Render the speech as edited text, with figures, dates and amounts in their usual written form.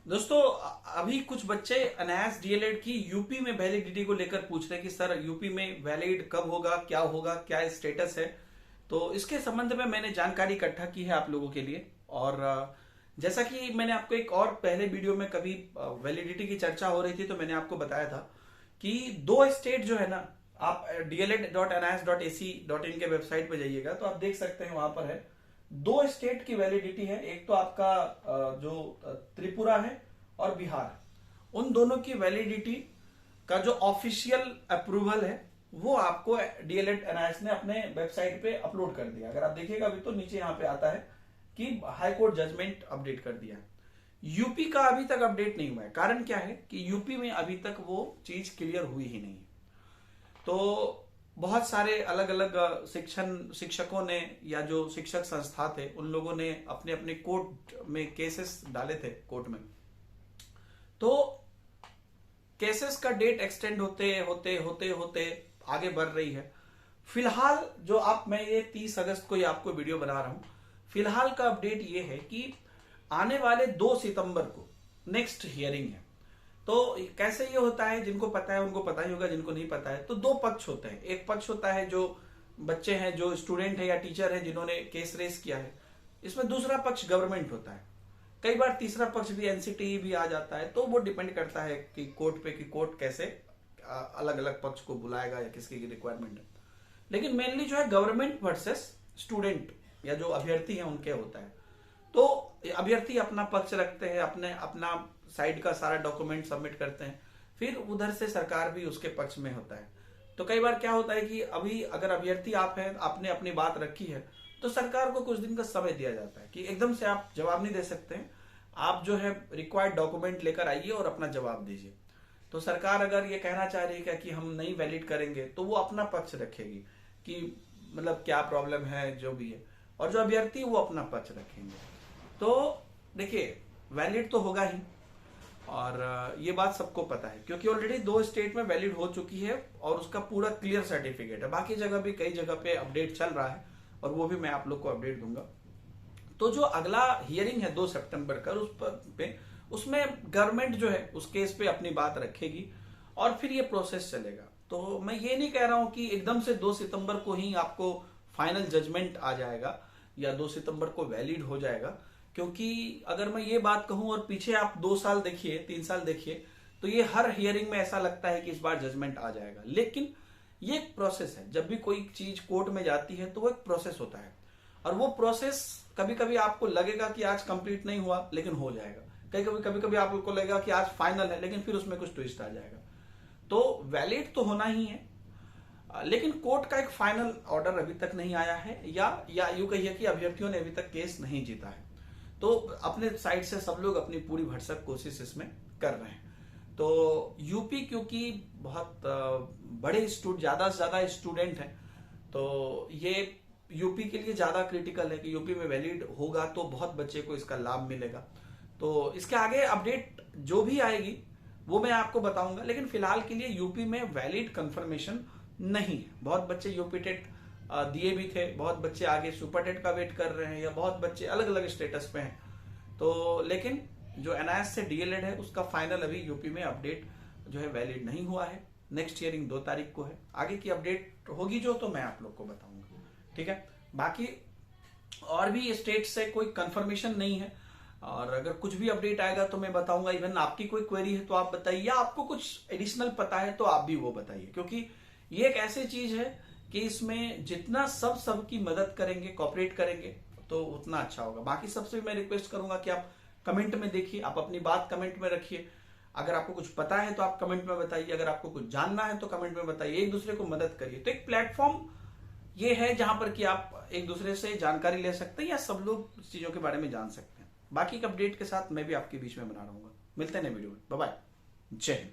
दोस्तों, अभी कुछ बच्चे एनआईएस डीएलएड की यूपी में वैलिडिटी को लेकर पूछ रहे हैं कि सर यूपी में वैलिड कब होगा, क्या स्टेटस है। तो इसके संबंध में मैंने जानकारी इकट्ठा की है आप लोगों के लिए। और जैसा कि मैंने आपको एक और पहले वीडियो में कभी वैलिडिटी की चर्चा हो रही थी तो मैंने आपको बताया था कि दो स्टेट जो है ना, आप dled.nis.ac.in के वेबसाइट पे जाइएगा तो आप देख सकते हैं, वहां पर है दो स्टेट की वैलिडिटी है। एक तो आपका जो त्रिपुरा है और बिहार है। उन दोनों की वैलिडिटी का जो ऑफिशियल अप्रूवल है वो आपको डीएलएड एनआईएस ने अपने वेबसाइट पे अपलोड कर दिया। अगर आप देखिएगा अभी तो नीचे यहाँ पे आता है कि हाई कोर्ट जजमेंट अपडेट कर दिया। यूपी का अभी तक अपडेट नहीं हुआ है। कारण क्या है कि यूपी में अभी तक वो चीज क्लियर हुई ही नहीं है। तो बहुत सारे अलग अलग शिक्षकों ने या जो शिक्षक संस्था थे उन लोगों ने अपने अपने कोर्ट में केसेस डाले थे कोर्ट में। तो केसेस का डेट एक्सटेंड होते होते होते होते आगे बढ़ रही है। फिलहाल जो मैं ये 30 अगस्त को ये आपको वीडियो बना रहा हूं। फिलहाल का अपडेट ये है कि आने वाले 2 सितंबर को नेक्स्ट हियरिंग है। तो कैसे ये होता है, जिनको पता है उनको पता ही होगा, जिनको नहीं पता है तो दो पक्ष होते हैं। एक पक्ष होता है जो बच्चे हैं, जो स्टूडेंट है या टीचर है जिन्होंने केस रेस किया है। इसमें दूसरा पक्ष गवर्नमेंट होता है। कई बार तीसरा पक्ष भी एनसीटीई भी आ जाता है। तो वो डिपेंड करता है कि कोर्ट पे कि कोर्ट कैसे अलग अलग पक्ष को बुलाएगा या किसकी रिक्वायरमेंट है। लेकिन मेनली जो है गवर्नमेंट वर्सेस स्टूडेंट या जो अभ्यर्थी है उनके होता है। तो अभ्यर्थी अपना पक्ष रखते हैं, अपना साइड का सारा डॉक्यूमेंट सबमिट करते हैं, फिर उधर से सरकार भी उसके पक्ष में होता है। तो कई बार क्या होता है कि अभी अगर अभ्यर्थी आप हैं, आपने अपनी बात रखी है तो सरकार को कुछ दिन का समय दिया जाता है कि एकदम से आप जवाब नहीं दे सकते हैं। आप जो है रिक्वायर्ड डॉक्यूमेंट लेकर आइए और अपना जवाब दीजिए। तो सरकार अगर ये कहना चाह रही है कि हम नहीं वैलिड करेंगे तो वो अपना पक्ष रखेगी कि मतलब क्या प्रॉब्लम है जो भी है, और जो अभ्यर्थी वो अपना पक्ष रखेंगे। तो देखिए वैलिड तो होगा ही, और ये बात सबको पता है क्योंकि ऑलरेडी 2 स्टेट में वैलिड हो चुकी है और उसका पूरा क्लियर सर्टिफिकेट है। बाकी जगह भी कई जगह पे अपडेट चल रहा है और वो भी मैं आप लोग को अपडेट दूंगा। तो जो अगला हियरिंग है 2 सितंबर का, उसमें गवर्नमेंट जो है उस केस पे अपनी बात रखेगी और फिर ये प्रोसेस चलेगा। तो मैं ये नहीं कह रहा हूं कि एकदम से 2 सितंबर को ही आपको फाइनल जजमेंट आ जाएगा या 2 सितंबर को वैलिड हो जाएगा। क्योंकि अगर मैं ये बात कहूं और पीछे आप 2 साल देखिए, 3 साल देखिए, तो ये हर हियरिंग में ऐसा लगता है कि इस बार जजमेंट आ जाएगा। लेकिन ये एक प्रोसेस है। जब भी कोई चीज कोर्ट में जाती है तो वो एक प्रोसेस होता है, और वो प्रोसेस कभी कभी आपको लगेगा कि आज कंप्लीट नहीं हुआ लेकिन हो जाएगा। कभी कभी आपको लगेगा कि आज फाइनल है लेकिन फिर उसमें कुछ ट्विस्ट आ जाएगा। तो वैलिड तो होना ही है, लेकिन कोर्ट का एक फाइनल ऑर्डर अभी तक नहीं आया है, या यूं कहिए कि अभ्यर्थियों ने अभी तक केस नहीं जीता है। तो अपने साइड से सब लोग अपनी पूरी भरसक कोशिश इसमें कर रहे हैं। तो यूपी क्योंकि बहुत बड़े ज्यादा से ज्यादा स्टूडेंट हैं, तो ये यूपी के लिए ज्यादा क्रिटिकल है कि यूपी में वैलिड होगा तो बहुत बच्चे को इसका लाभ मिलेगा। तो इसके आगे अपडेट जो भी आएगी वो मैं आपको बताऊंगा। लेकिन फिलहाल के लिए यूपी में वैलिड कंफर्मेशन नहीं है। बहुत बच्चे यूपी टेट दिए भी थे, बहुत बच्चे आगे सुपर टेट का वेट कर रहे हैं, या बहुत बच्चे अलग अलग स्टेटस पे हैं। तो लेकिन जो एनआईएस से डीएलएड है उसका फाइनल अभी यूपी में अपडेट जो है वैलिड नहीं हुआ है। नेक्स्ट हियरिंग 2 तारीख को है। आगे की अपडेट होगी जो तो मैं आप लोग को बताऊंगा, ठीक है। बाकी और भी स्टेट से कोई कंफर्मेशन नहीं है, और अगर कुछ भी अपडेट आएगा तो मैं बताऊंगा। इवन आपकी कोई क्वेरी है तो आप बताइए, या आपको कुछ एडिशनल पता है तो आप भी वो बताइए। क्योंकि ये एक ऐसी चीज है कि इसमें जितना सबकी मदद करेंगे, कोऑपरेट करेंगे तो उतना अच्छा होगा। बाकी सबसे मैं रिक्वेस्ट करूंगा कि आप कमेंट में देखिए, आप अपनी बात कमेंट में रखिए। अगर आपको कुछ पता है तो आप कमेंट में बताइए, अगर आपको कुछ जानना है तो कमेंट में बताइए। एक दूसरे को मदद करिए। तो एक प्लेटफॉर्म ये है जहां पर कि आप एक दूसरे से जानकारी ले सकते हैं या सब लोग चीजों के बारे में जान सकते हैं। बाकी के अपडेट के साथ मैं भी आपके बीच में बना रहूंगा। मिलते हैं नए वीडियो में। Bye bye. जय हिंद।